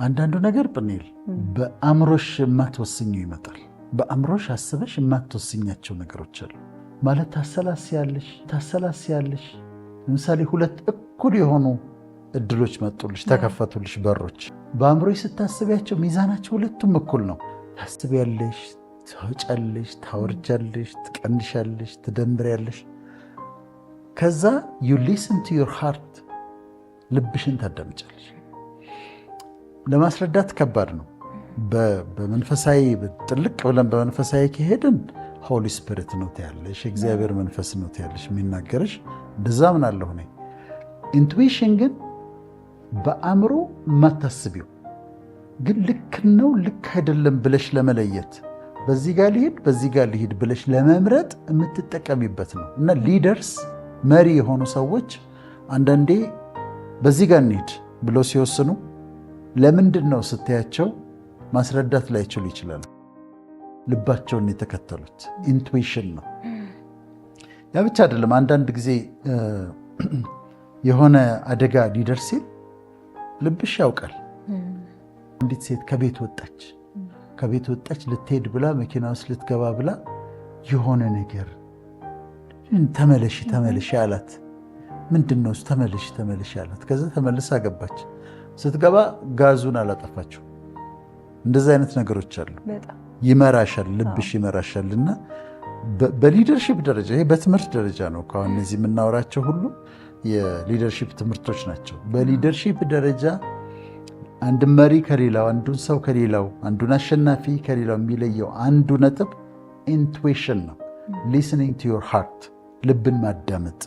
አንዳንዱ ነገር ጵኔል በአእምሮሽ የማትወስኚው ይመጣል። በአእምሮሽ አስበሽ የማትወስኛቸው ነገሮች አሉ ማለት ታሰላስያለሽ። ለምሳሌ ሁለት እኩል የሆኑ እድሎች መጡልሽ፣ ተከፈቱልሽ በሮች። በአእምሮሽ ስታስቢያቸው ሚዛናቸው ሁለቱም እኩል ነው። ታስቢያለሽ፣ ታወጫለሽ፣ ታወርጃለሽ፣ ትቀንሻለሽ፣ ትደምሪያለሽ። ከዛ you listen to your heart ልብሽን ታዳምጫለሽ። ለማስረዳት ከባድ ነው። በመንፈሳዊ ጥልቅ ብለን በመንፈሳዊ ከሄድን ሆሊ ስፒሪት ነው ትያለሽ፣ እግዚአብሔር መንፈስ ነው ትያለሽ የሚናገርሽ። እንደዛ ምን አለሁ እኔ ኢንቱዊሽን ግን በአእምሮ የማታስቢው ግን ልክ ነው ልክ አይደለም ብለሽ ለመለየት በዚህ ጋር ልሂድ ብለሽ ለመምረጥ የምትጠቀሚበት ነው። እና ሊደርስ መሪ የሆኑ ሰዎች አንዳንዴ በዚህ ጋር እንሂድ ብለው ሲወስኑ ለምንድን ነው ስትያቸው ማስረዳት ላይችሉ ይችላሉ። ልባቸውን የተከተሉት ኢንቱዊሽን ነው። ያ ብቻ አይደለም። አንዳንድ ጊዜ የሆነ አደጋ ሊደርስ ሲል ልብሽ ያውቃል። አንዲት ሴት ከቤት ወጣች ልትሄድ ብላ መኪና ውስጥ ልትገባ ብላ የሆነ ነገር ተመለሽ አላት። ምንድነው እሱ? ተመለሽ አላት። ከዛ ተመልሳ ገባች። ስትገባ ጋዙን አላጠፋችው። እንደዚህ አይነት ነገሮች አሉ። ይመራሻል፣ ልብሽ ይመራሻል። እና በሊደርሺፕ ደረጃ ይሄ በትምህርት ደረጃ ነው። ከአሁን እነዚህ የምናወራቸው ሁሉ የሊደርሺፕ ትምህርቶች ናቸው። በሊደርሺፕ ደረጃ አንድ መሪ ከሌላው፣ አንዱን ሰው ከሌላው፣ አንዱን አሸናፊ ከሌላው የሚለየው አንዱ ነጥብ ኢንቱዊሽን ነው። ሊስኒንግ ቱ ዮር ሃርት፣ ልብን ማዳመጥ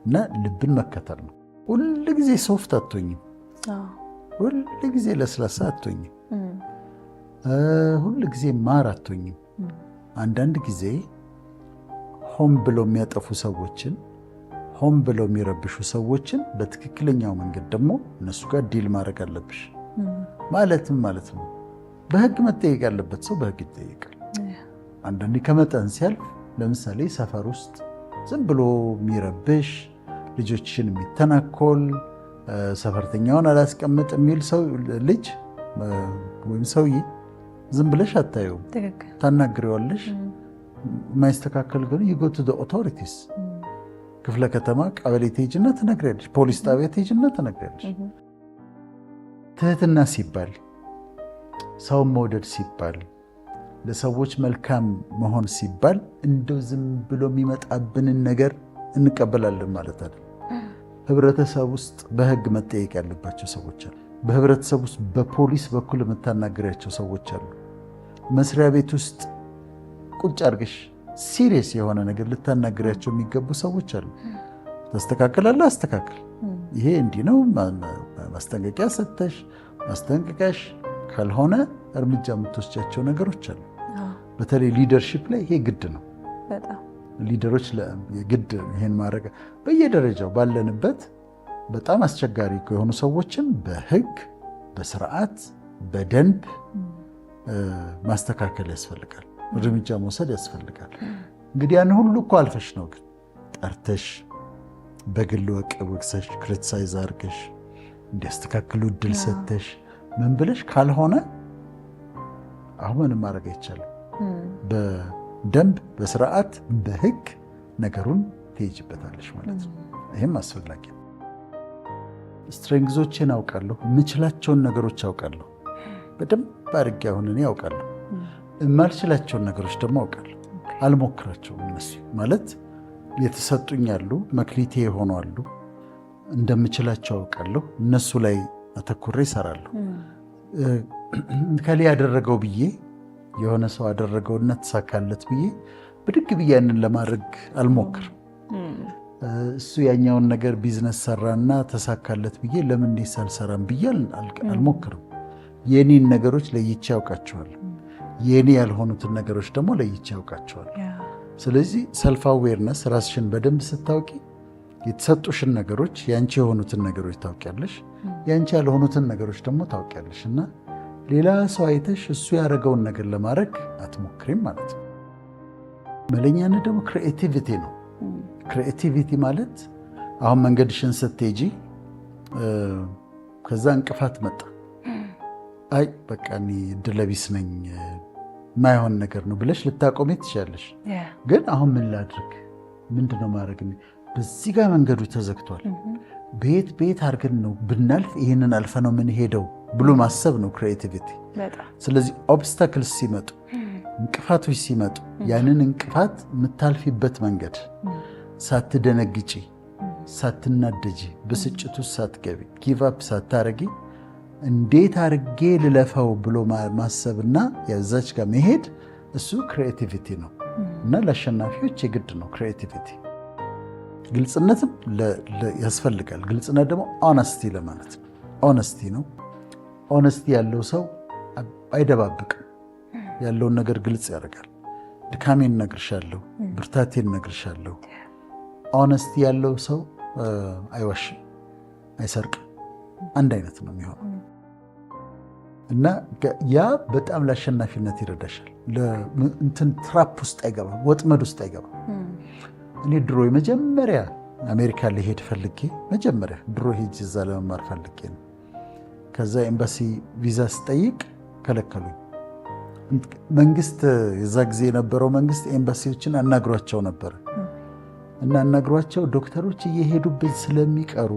እና ልብን መከተል ነው። ሁል ጊዜ ሶፍት አትሆኝም። ሁል ጊዜ ለስላሳ አትሆኝም። ሁል ጊዜ ማር አትሆኝም። አንዳንድ ጊዜ ሆም ብለው የሚያጠፉ ሰዎችን፣ ሆም ብለው የሚረብሹ ሰዎችን በትክክለኛው መንገድ ደግሞ እነሱ ጋር ዲል ማድረግ አለብሽ። ማለትም ማለት ነው በህግ መጠየቅ ያለበት ሰው በህግ ይጠየቃል። አንዳንዴ ከመጠን ሲያልፍ፣ ለምሳሌ ሰፈር ውስጥ ዝም ብሎ የሚረብሽ ልጆችን የሚተናኮል ሰፈርተኛውን አላስቀምጥ የሚል ሰው ልጅ ወይም ሰውዬ ዝም ብለሽ አታየውም። ታናግሪዋለሽ። የማይስተካከል ግን you go to the authorities ክፍለ ከተማ ቀበሌ ትሄጂና ትነግሪያለሽ፣ ፖሊስ ጣቢያ ትሄጂና ትነግሪያለሽ። ትህትና ሲባል፣ ሰውን መውደድ ሲባል፣ ለሰዎች መልካም መሆን ሲባል እንደው ዝም ብሎ የሚመጣብንን ነገር እንቀበላለን ማለት አይደል። ህብረተሰብ ውስጥ በህግ መጠየቅ ያለባቸው ሰዎች አሉ። በህብረተሰብ ውስጥ በፖሊስ በኩል የምታናገሪያቸው ሰዎች አሉ። መስሪያ ቤት ውስጥ ቁጭ አድርገሽ ሲሪየስ የሆነ ነገር ልታናገሪያቸው የሚገቡ ሰዎች አሉ። ተስተካከላለ፣ አስተካከል፣ ይሄ እንዲህ ነው ማስጠንቀቂያ ሰጥተሽ ማስጠንቀቂያሽ ካልሆነ እርምጃ የምትወስጃቸው ነገሮች አሉ። በተለይ ሊደርሺፕ ላይ ይሄ ግድ ነው። ሊደሮች የግድ ይሄን ማድረግ በየደረጃው ባለንበት በጣም አስቸጋሪ የሆኑ ሰዎችን በህግ በስርዓት በደንብ ማስተካከል ያስፈልጋል። እርምጃ መውሰድ ያስፈልጋል። እንግዲህ ያን ሁሉ እኮ አልፈሽ ነው ግን ጠርተሽ በግል ወቅሰሽ ክሪቲሳይዝ አድርገሽ እንዲያስተካክሉ እድል ሰጥተሽ ምን ብለሽ ካልሆነ አሁን ምንም ማድረግ አይቻልም። በደንብ በስርዓት በህግ ነገሩን ትሄጂበታለሽ ማለት ነው። ይህም አስፈላጊ ነው። ስትሬንግዞቼን አውቃለሁ፣ የምችላቸውን ነገሮች አውቃለሁ በደንብ አድርጌ። አሁን እኔ አውቃለሁ፣ የማልችላቸውን ነገሮች ደግሞ አውቃለሁ። አልሞክራቸውም። እነሱ ማለት የተሰጡኝ አሉ፣ መክሊቴ የሆኑ አሉ፣ እንደምችላቸው አውቃለሁ። እነሱ ላይ አተኩሬ እሰራለሁ። ከላይ ያደረገው ብዬ የሆነ ሰው አደረገውና ተሳካለት ብዬ ብድግ ብዬ ያንን ለማድረግ አልሞክርም። እሱ ያኛውን ነገር ቢዝነስ ሰራና ተሳካለት ብዬ ለምን እንዴት ሳልሰራም ብዬ አልሞክርም። የኔን ነገሮች ለይቼ ያውቃቸዋለሁ። የኔ ያልሆኑትን ነገሮች ደግሞ ለይቼ ያውቃቸዋለሁ። ስለዚህ ሰልፍ አዌርነስ፣ ራስሽን በደንብ ስታውቂ የተሰጡሽን ነገሮች ያንቺ የሆኑትን ነገሮች ታውቂያለሽ፣ ያንቺ ያልሆኑትን ነገሮች ደግሞ ታውቂያለሽ። እና ሌላ ሰው አይተሽ እሱ ያደረገውን ነገር ለማድረግ አትሞክሪም ማለት ነው። መለኛነት ደግሞ ክሪኤቲቪቲ ነው። ክሪኤቲቪቲ ማለት አሁን መንገድሽን ስትሄጂ ከዛ እንቅፋት መጣ፣ አይ በቃ እኔ ድለቢስ ነኝ ማይሆን ነገር ነው ብለሽ ልታቆሚ ትችላለሽ። ግን አሁን ምን ላድርግ? ምንድነው ማድረግ? በዚህ ጋር መንገዱ ተዘግቷል። ቤት አድርገን ነው ብናልፍ ይህንን አልፈ ነው ምን ሄደው ብሎ ማሰብ ነው ክሬቲቪቲ። ስለዚህ ኦብስታክልስ ሲመጡ፣ እንቅፋቶች ሲመጡ ያንን እንቅፋት የምታልፊበት መንገድ ሳትደነግጪ፣ ሳትናደጂ፣ ብስጭቱ ሳትገቢ፣ ጊቭ አፕ ሳታረጊ እንዴት አርጌ ልለፈው ብሎ ማሰብና ያዛች ጋር መሄድ እሱ ክሬቲቪቲ ነው። እና ለአሸናፊዎች የግድ ነው ክሬቲቪቲ። ግልጽነትም ያስፈልጋል። ግልጽነት ደግሞ ኦነስቲ ለማለት ነው። ኦነስቲ ነው። ኦነስቲ ያለው ሰው አይደባብቅም። ያለውን ነገር ግልጽ ያደርጋል። ድካሜን እነግርሻለሁ፣ ብርታቴን እነግርሻለሁ። ኦነስቲ ያለው ሰው አይዋሽም፣ አይሰርቅም። አንድ አይነት ነው የሚሆነው እና ያ በጣም ለአሸናፊነት ይረዳሻል። እንትን ትራፕ ውስጥ አይገባም፣ ወጥመድ ውስጥ አይገባም። እኔ ድሮ የመጀመሪያ አሜሪካ ሊሄድ ፈልጌ ድሮ ሄጅ እዛ ለመማር ፈልጌ ነው። ከዛ ኤምባሲ ቪዛ ስጠይቅ ከለከሉኝ። መንግስት የዛ ጊዜ የነበረው መንግስት ኤምባሲዎችን አናግሯቸው ነበር እና አናግሯቸው ዶክተሮች እየሄዱብን ስለሚቀሩ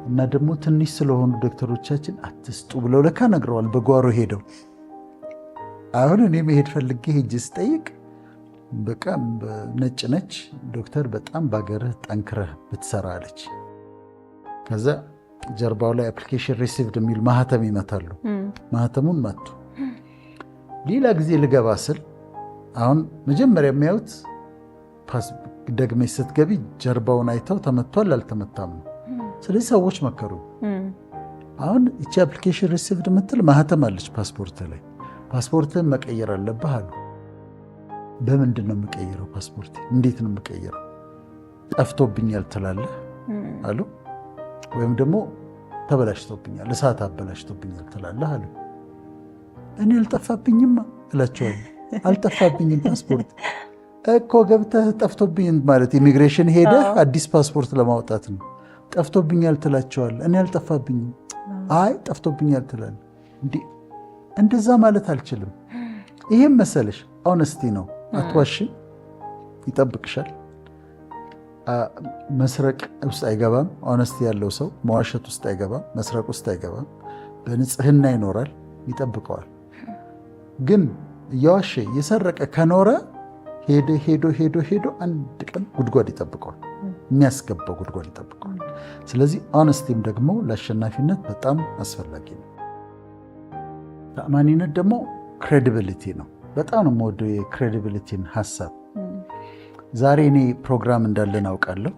እና ደግሞ ትንሽ ስለሆኑ ዶክተሮቻችን አትስጡ ብለው ለካ ነግረዋል። በጓሮ ሄደው አሁን እኔ መሄድ ፈልጌ ሄጅ ስጠይቅ በቃ ነጭ ዶክተር በጣም ባገርህ ጠንክረህ ብትሰራ አለች። ከዛ ጀርባው ላይ አፕሊኬሽን ሪሲቭድ የሚል ማህተም ይመታሉ። ማህተሙን መቱ። ሌላ ጊዜ ልገባ ስል አሁን መጀመሪያ የሚያዩት ደግመሽ ስትገቢ ጀርባውን አይተው ተመቷል አልተመታም ነው። ስለዚህ ሰዎች መከሩ። አሁን እቺ አፕሊኬሽን ሪሲቭድ የምትል ማህተም አለች ፓስፖርት ላይ። ፓስፖርትን መቀየር አለብህ አሉ። በምንድን ነው የምቀይረው? ፓስፖርት እንዴት ነው የምቀይረው? ጠፍቶብኛል ትላለህ አሉ። ወይም ደግሞ ተበላሽቶብኛል፣ እሳት አበላሽቶብኛል ትላለህ አሉ። እኔ አልጠፋብኝማ እላቸዋለሁ። አልጠፋብኝም ፓስፖርት እኮ ገብተህ ጠፍቶብኝ ማለት ኢሚግሬሽን ሄደህ አዲስ ፓስፖርት ለማውጣት ነው። ጠፍቶብኛል ትላቸዋለህ። እኔ አልጠፋብኝም። አይ ጠፍቶብኛል ትላለህ። እንደዛ ማለት አልችልም። ይሄም መሰለሽ ኦነስቲ ነው። አትዋሽም፣ ይጠብቅሻል። መስረቅ ውስጥ አይገባም። ኦነስቲ ያለው ሰው መዋሸት ውስጥ አይገባም፣ መስረቅ ውስጥ አይገባም። በንጽህና ይኖራል፣ ይጠብቀዋል። ግን እየዋሸ የሰረቀ ከኖረ ሄዶ አንድ ቀን ጉድጓድ ይጠብቀዋል፣ የሚያስገባው ጉድጓድ ይጠብቀዋል። ስለዚህ ኦነስቲም ደግሞ ለአሸናፊነት በጣም አስፈላጊ ነው። ተአማኒነት ደግሞ ክሬዲቢሊቲ ነው። በጣም ነው የምወደው የክሬዲቢሊቲን ሀሳብ። ዛሬ እኔ ፕሮግራም እንዳለን አውቃለሁ።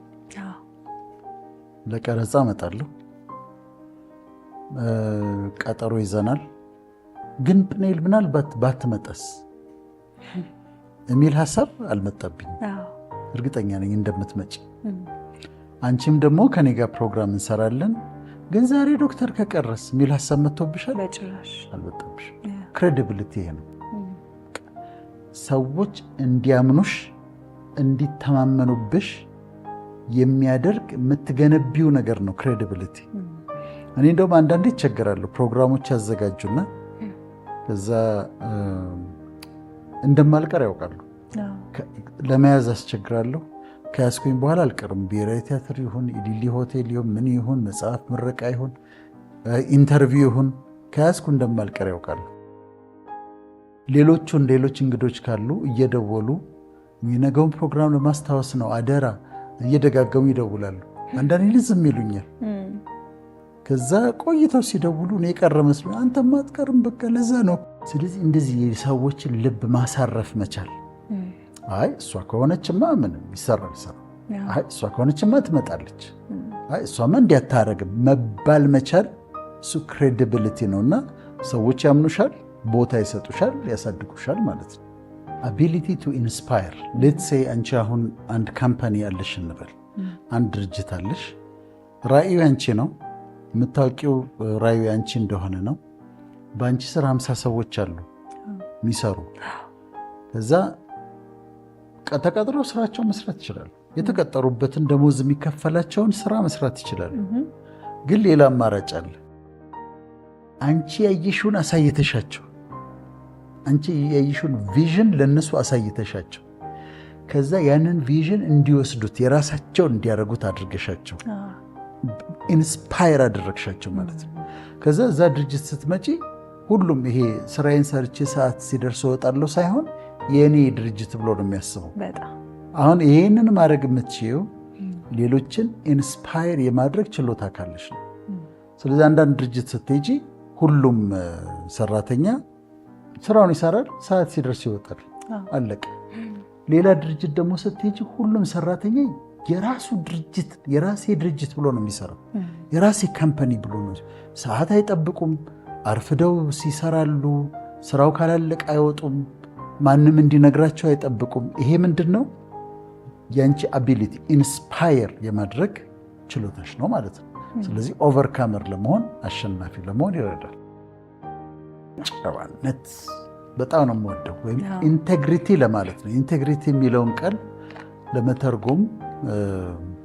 ለቀረጻ እመጣለሁ፣ ቀጠሮ ይዘናል። ግን ፕኔል ምናልባት ባትመጣስ የሚል ሀሳብ አልመጣብኝም። እርግጠኛ ነኝ እንደምትመጪ። አንቺም ደግሞ ከኔ ጋር ፕሮግራም እንሰራለን፣ ግን ዛሬ ዶክተር ከቀረስ የሚል ሀሳብ መጥቶብሻል? አልመጣብሽ። ክሬዲቢሊቲ ይሄ ነው። ሰዎች እንዲያምኑሽ እንዲተማመኑብሽ የሚያደርግ የምትገነቢው ነገር ነው ክሬዲቢሊቲ። እኔ እንደውም አንዳንዴ ይቸገራለሁ። ፕሮግራሞች ያዘጋጁና ከዛ እንደማልቀር ያውቃሉ። ለመያዝ አስቸግራለሁ። ከያዝኩኝ በኋላ አልቀርም። ብሔራዊ ቲያትር ይሁን ኢሊሊ ሆቴል ይሁን ምን ይሁን መጽሐፍ ምረቃ ይሁን ኢንተርቪው ይሁን ከያዝኩ እንደማልቀር ያውቃሉ። ሌሎች እንግዶች ካሉ እየደወሉ የነገውን ፕሮግራም ለማስታወስ ነው አደራ እየደጋገሙ ይደውላሉ። አንዳንዴ ዝም ይሉኛል። ከዛ ቆይተው ሲደውሉ እኔ የቀረ መስሎኝ አንተማ አትቀርም በቃ ለዛ ነው። ስለዚህ እንደዚህ የሰዎችን ልብ ማሳረፍ መቻል። አይ እሷ ከሆነችማ ምንም ይሰራል። አይ እሷ ከሆነችማ ትመጣለች። አይ እሷማ እንዲያታረግም መባል መቻል እሱ ክሬዲቢሊቲ ነውና ሰዎች ያምኑሻል፣ ቦታ ይሰጡሻል፣ ያሳድጉሻል ማለት ነው። አቢሊቲ ቱ ኢንስፓየር ሌትስ ሴይ አንቺ አሁን አንድ ካምፓኒ ያለሽ እንበል፣ አንድ ድርጅት አለሽ። ራዕዩ አንቺ ነው፣ የምታውቂው ራዕዩ አንቺ እንደሆነ ነው። በአንቺ ስራ 50 ሰዎች አሉ የሚሰሩ። ከዛ ተቀጥረው ስራቸው መስራት ይችላሉ። የተቀጠሩበትን ደሞዝ የሚከፈላቸውን ስራ መስራት ይችላሉ። ግን ሌላ አማራጭ አለ። አንቺ ያየሽውን አሳይተሻቸው፣ አንቺ ያየሽውን ቪዥን ለነሱ አሳይተሻቸው ከዛ ያንን ቪዥን እንዲወስዱት የራሳቸው እንዲያደርጉት አድርገሻቸው ኢንስፓየር አደረግሻቸው ማለት ነው። ከዛ እዛ ድርጅት ስትመጪ ሁሉም ይሄ ስራዬን ሰርቼ ሰዓት ሲደርስ እወጣለሁ ሳይሆን የእኔ ድርጅት ብሎ ነው የሚያስበው። አሁን ይሄንን ማድረግ የምትችይው ሌሎችን ኢንስፓየር የማድረግ ችሎታ ካለሽ ነው። ስለዚህ አንዳንድ ድርጅት ስትሄጂ ሁሉም ሰራተኛ ስራውን ይሰራል፣ ሰዓት ሲደርስ ይወጣል፣ አለቀ። ሌላ ድርጅት ደግሞ ስትሄጂ ሁሉም ሰራተኛ የራሱ ድርጅት የራሴ ድርጅት ብሎ ነው የሚሰራው፣ የራሴ ካምፓኒ ብሎ ነው። ሰዓት አይጠብቁም፣ አርፍደው ሲሰራሉ፣ ስራው ካላለቀ አይወጡም፣ ማንም እንዲነግራቸው አይጠብቁም። ይሄ ምንድን ነው? ያንቺ አቢሊቲ ኢንስፓየር የማድረግ ችሎታሽ ነው ማለት ነው። ስለዚህ ኦቨርካመር ለመሆን አሸናፊ ለመሆን ይረዳል። ጨዋነት በጣም ነው የምወደው፣ ወይም ኢንቴግሪቲ ለማለት ነው። ኢንቴግሪቲ የሚለውን ቃል ለመተርጎም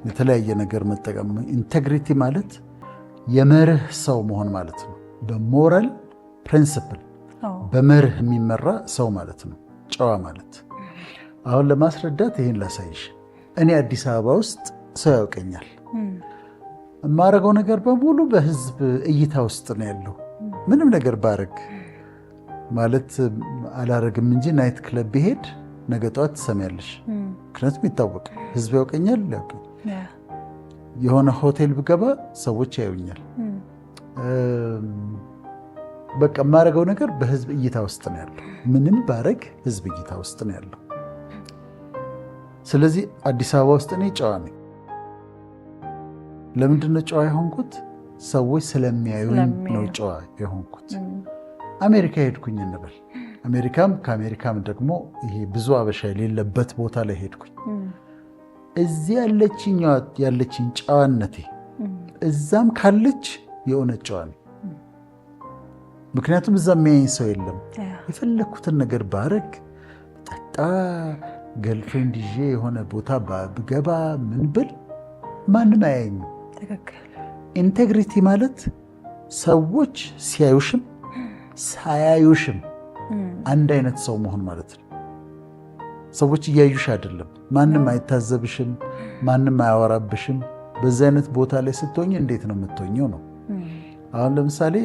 የተለያየ ነገር መጠቀም። ኢንቴግሪቲ ማለት የመርህ ሰው መሆን ማለት ነው። በሞራል ፕሪንሲፕል በመርህ የሚመራ ሰው ማለት ነው ጨዋ ማለት። አሁን ለማስረዳት ይህን ላሳይሽ። እኔ አዲስ አበባ ውስጥ ሰው ያውቀኛል። የማረገው ነገር በሙሉ በህዝብ እይታ ውስጥ ነው ያለው። ምንም ነገር ባረግ ማለት አላረግም እንጂ ናይት ክለብ ብሄድ ነገ ጠዋት ትሰሚያለሽ። ምክንያቱም ይታወቅ ህዝብ ያውቀኛል። የሆነ ሆቴል ብገባ ሰዎች ያዩኛል። በቃ የማረገው ነገር በህዝብ እይታ ውስጥ ነው ያለው። ምንም ባረግ ህዝብ እይታ ውስጥ ነው ያለው። ስለዚህ አዲስ አበባ ውስጥ እኔ ጨዋ ነኝ። ለምንድነው ጨዋ የሆንኩት? ሰዎች ስለሚያዩኝ ነው ጨዋ የሆንኩት። አሜሪካ ሄድኩኝ እንበል። ከአሜሪካም ደግሞ ይሄ ብዙ አበሻ የሌለበት ቦታ ላይ ሄድኩኝ። እዚህ ያለችኝ ጨዋነቴ እዛም ካለች የእውነት ጨዋ ነኝ። ምክንያቱም እዛ የሚያየኝ ሰው የለም። የፈለግኩትን ነገር ባረግ፣ ጠጣ፣ ገልፍሬንድ ይዤ የሆነ ቦታ ብገባ ምን ብል ማንም አያየኝም። ኢንቴግሪቲ ማለት ሰዎች ሲያዩሽም ሳያዩሽም አንድ አይነት ሰው መሆን ማለት ነው። ሰዎች እያዩሽ አይደለም፣ ማንም አይታዘብሽም፣ ማንም አያወራብሽም። በዚህ አይነት ቦታ ላይ ስትሆኝ እንዴት ነው የምትሆኘው ነው። አሁን ለምሳሌ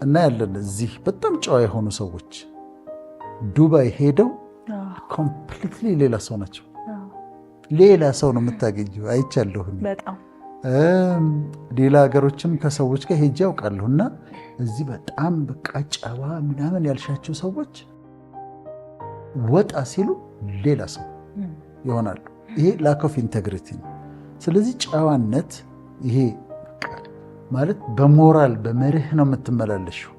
እናያለን እዚህ በጣም ጨዋ የሆኑ ሰዎች ዱባይ ሄደው ኮምፕሊትሊ ሌላ ሰው ናቸው። ሌላ ሰው ነው የምታገኘው። አይቻለሁ። ሌላ ሀገሮችም ከሰዎች ጋር ሄጄ ያውቃለሁ። እና እዚህ በጣም በቃ ጨዋ ምናምን ያልሻቸው ሰዎች ወጣ ሲሉ ሌላ ሰው ይሆናሉ። ይሄ ላክ ኦፍ ኢንቴግሪቲ ነው። ስለዚህ ጨዋነት ይሄ ማለት በሞራል በመርህ ነው የምትመላለሽው።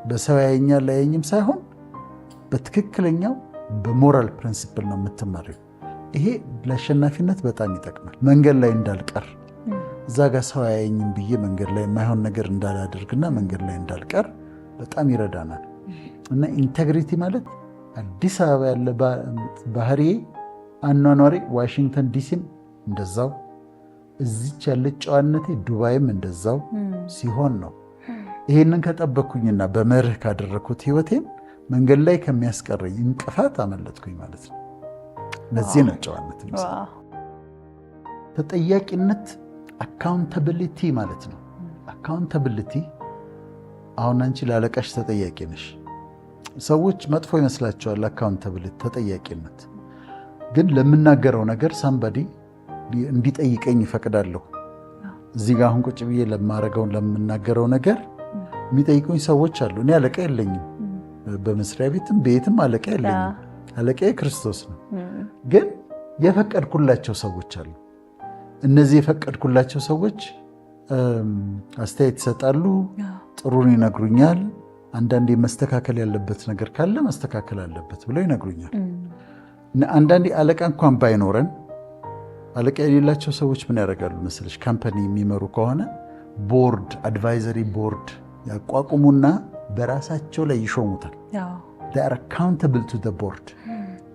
በሰው ያየኛል ላየኝም ሳይሆን በትክክለኛው በሞራል ፕሪንሲፕል ነው የምትመሪው። ይሄ ለአሸናፊነት በጣም ይጠቅማል። መንገድ ላይ እንዳልቀር እዛ ጋር ሰው ያየኝም ብዬ መንገድ ላይ የማይሆን ነገር እንዳላደርግና መንገድ ላይ እንዳልቀር በጣም ይረዳናል። እና ኢንቴግሪቲ ማለት አዲስ አበባ ያለ ባህሪ አኗኗሪ ዋሽንግተን ዲሲም እንደዛው፣ እዚች ያለች ጨዋነቴ ዱባይም እንደዛው ሲሆን ነው። ይሄንን ከጠበቅኩኝና በመርህ ካደረግኩት ህይወቴን መንገድ ላይ ከሚያስቀረኝ እንቅፋት አመለጥኩኝ ማለት ነው። ለዚህ ነው ጨዋነት። ተጠያቂነት አካውንታብሊቲ ማለት ነው። አካውንታብሊቲ አሁን አንቺ ላለቃሽ ተጠያቂ ነሽ። ሰዎች መጥፎ ይመስላቸዋል አካውንታብሊቲ ተጠያቂነት። ግን ለምናገረው ነገር ሳምባዲ እንዲጠይቀኝ ይፈቅዳለሁ። እዚህ ጋር አሁን ቁጭ ብዬ ለማረገውን ለምናገረው ነገር የሚጠይቁኝ ሰዎች አሉ። እኔ አለቃ የለኝም። በመስሪያ ቤትም ቤትም አለቃ የለኝም። አለቃዬ ክርስቶስ ነው። ግን የፈቀድኩላቸው ሰዎች አሉ። እነዚህ የፈቀድኩላቸው ሰዎች አስተያየት ይሰጣሉ፣ ጥሩን ይነግሩኛል። አንዳንዴ መስተካከል ያለበት ነገር ካለ መስተካከል አለበት ብለው ይነግሩኛል። አንዳንዴ አለቃ እንኳን ባይኖረን አለቃ የሌላቸው ሰዎች ምን ያደርጋሉ መሰለሽ? ካምፓኒ የሚመሩ ከሆነ ቦርድ አድቫይዘሪ ቦርድ ያቋቁሙና በራሳቸው ላይ ይሾሙታል። they are accountable to the board።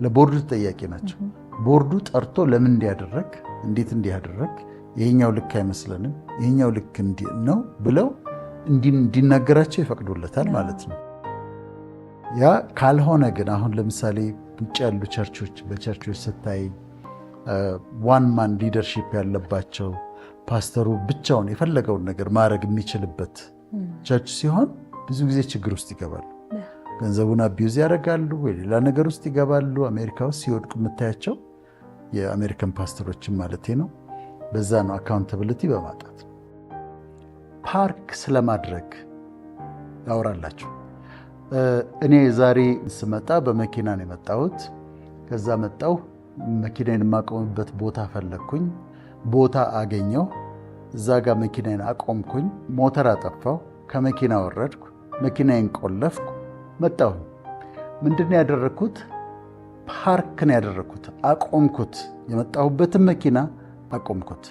ለቦርዱ ተጠያቂ ናቸው። ቦርዱ ጠርቶ ለምን እንዲያደረግ እንዴት እንዲያደረግ ይሄኛው ልክ አይመስለንም፣ ይሄኛው ልክ ነው ብለው እንዲናገራቸው ይፈቅዱለታል ማለት ነው። ያ ካልሆነ ግን አሁን ለምሳሌ ውጭ ያሉ ቸርቾች በቸርቾች ስታይ ዋን ማን ሊደርሺፕ ያለባቸው ፓስተሩ ብቻውን የፈለገውን ነገር ማድረግ የሚችልበት ቸርች ሲሆን ብዙ ጊዜ ችግር ውስጥ ይገባሉ። ገንዘቡን አቢዩዝ ያደርጋሉ ወይ ሌላ ነገር ውስጥ ይገባሉ። አሜሪካ ውስጥ ሲወድቁ የምታያቸው የአሜሪካን ፓስተሮችን ማለት ነው። በዛ ነው አካውንታብሊቲ በማጣት። ፓርክ ስለማድረግ ያወራላቸው። እኔ ዛሬ ስመጣ በመኪና ነው የመጣሁት። ከዛ መጣሁ፣ መኪናዬን የማቆምበት ቦታ ፈለግኩኝ፣ ቦታ አገኘሁ። እዛ ጋር መኪናዬን አቆምኩኝ፣ ሞተር አጠፋሁ፣ ከመኪና ወረድኩ፣ መኪናዬን ቆለፍኩ፣ መጣሁ። ምንድነው ያደረግኩት? ፓርክ ነው ያደረግኩት፣ አቆምኩት። የመጣሁበትን መኪና አቆምኩት።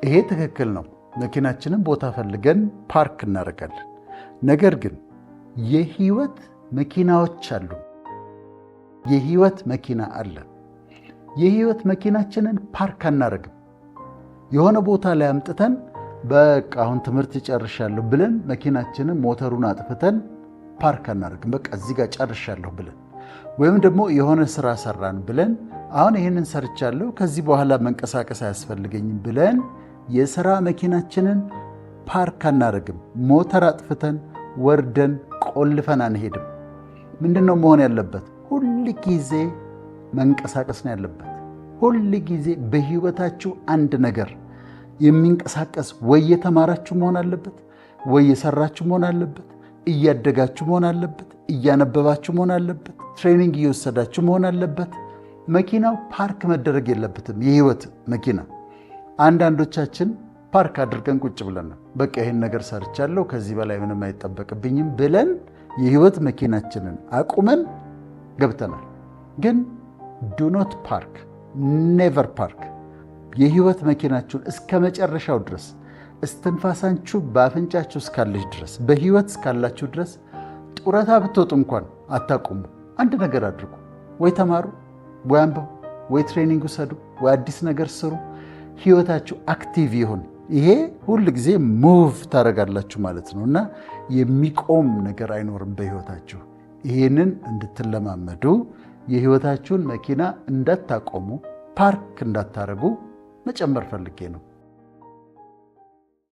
ይሄ ትክክል ነው። መኪናችንን ቦታ ፈልገን ፓርክ እናደርጋለን። ነገር ግን የህይወት መኪናዎች አሉ። የህይወት መኪና አለ። የህይወት መኪናችንን ፓርክ አናደርግም። የሆነ ቦታ ላይ አምጥተን በቃ አሁን ትምህርት ጨርሻለሁ ብለን መኪናችንን ሞተሩን አጥፍተን ፓርክ አናደርግም። በቃ እዚህ ጋር ጨርሻለሁ ብለን ወይም ደግሞ የሆነ ስራ ሰራን ብለን አሁን ይህንን ሰርቻለሁ ከዚህ በኋላ መንቀሳቀስ አያስፈልገኝም ብለን የሥራ መኪናችንን ፓርክ አናደርግም። ሞተር አጥፍተን ወርደን ቆልፈን አንሄድም። ምንድነው መሆን ያለበት? ሁል ጊዜ መንቀሳቀስ ነው ያለበት። ሁል ጊዜ በህይወታችሁ አንድ ነገር የሚንቀሳቀስ ወይ የተማራችሁ መሆን አለበት፣ ወይ የሰራችሁ መሆን አለበት፣ እያደጋችሁ መሆን አለበት፣ እያነበባችሁ መሆን አለበት፣ ትሬኒንግ እየወሰዳችሁ መሆን አለበት። መኪናው ፓርክ መደረግ የለበትም። የህይወት መኪና አንዳንዶቻችን ፓርክ አድርገን ቁጭ ብለን ነው በቃ ይሄን ነገር ሰርቻለሁ ከዚህ በላይ ምንም አይጠበቅብኝም ብለን የህይወት መኪናችንን አቁመን ገብተናል። ግን ዱ ኖት ፓርክ፣ ኔቨር ፓርክ። የህይወት መኪናችሁን እስከ መጨረሻው ድረስ እስትንፋሳችሁ በአፍንጫችሁ እስካለች ድረስ በህይወት እስካላችሁ ድረስ ጡረታ ብትወጡ እንኳን አታቁሙ። አንድ ነገር አድርጉ። ወይ ተማሩ፣ ወይ አንብቡ፣ ወይ ትሬኒንግ ውሰዱ፣ ወይ አዲስ ነገር ስሩ። ህይወታችሁ አክቲቭ ይሁን። ይሄ ሁል ጊዜ ሙቭ ታደርጋላችሁ ማለት ነው እና የሚቆም ነገር አይኖርም በህይወታችሁ። ይሄንን እንድትለማመዱ የህይወታችሁን መኪና እንዳታቆሙ፣ ፓርክ እንዳታረጉ መጨመር ፈልጌ ነው።